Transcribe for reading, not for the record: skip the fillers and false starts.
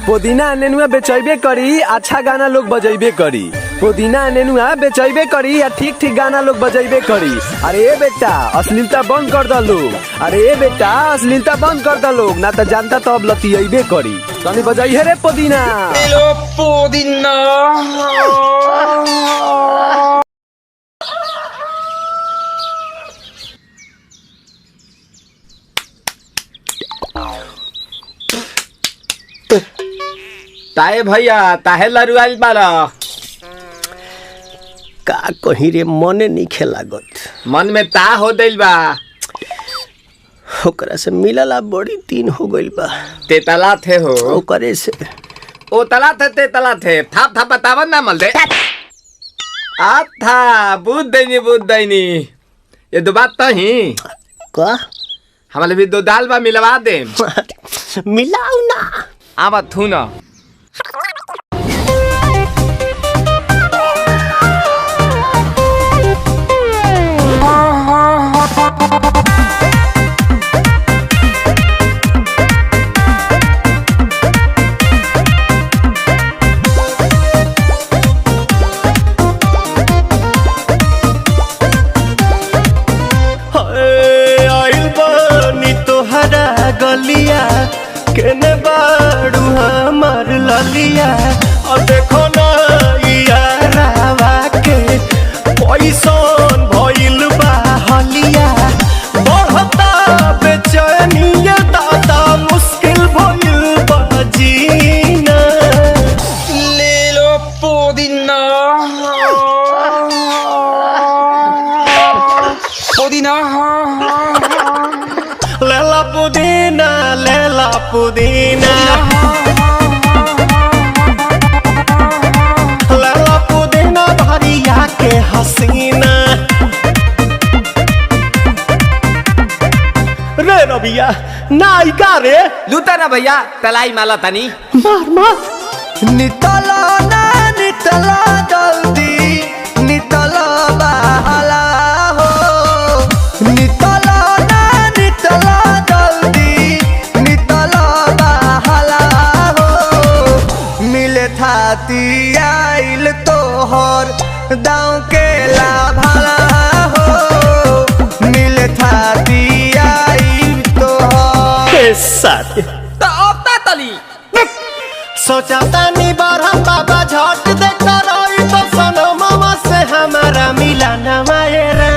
पुदीना नेनुआ बेचैबे करी, अच्छा गाना लोग बजेबे करी। पुदीना नेनुआ बेचैबे करी या ठीक ठीक गाना लोग बजेबे करी। अरे बेटा अश्लीलता बंद कर द लोग, अरे बेटा अश्लीलता बंद कर द लोग, ना तो जानता तो अब लतियबे करी। तनी बजाइए रे पुदीना। हेलो पुदीना। ताए भैया ताहे लरुआल बारा का कहीं रे मने नहीं लागत। मन में ता हो दिल बा, ओकरा से मिलला बड़ी दिन हो गइल बा। ते तला थे हो ओकरे से ओ तला थे ते तला थे थाप थाप बतावन ना मल दे आ था बुद्ध दैनी ये दो बात तो ही का हमारे भी दो दाल बा मिलवा दे मिलाऊ ना आवा थू ना। गलिया केने बाड़ू हमार ललिया और देखो ना यारावा के पैसन भइल बा हलिया बढ़ता बेचैनिया दादा मुश्किल भइल बा जीना। ले लो पुदीना पुदीना लेला पुदीना लेला पुदीना लेला पुदीना भरिया के हसीना। रे रबिया नायिका रे लूटा ना भैया तलाई माला तनी मार मार नितला ना नितला जल्दी नितला बाला हो नितला ना नितला जल्दी नितला बाला हो मिले थाती आइल तोहर दाँव के लाभाला हो मिले थाती आइल तोहर साथी तो अब ता तली सोचा तानी बारह बाबा झट देख रही तो सनो मामा से हमारा मिला न माये रे।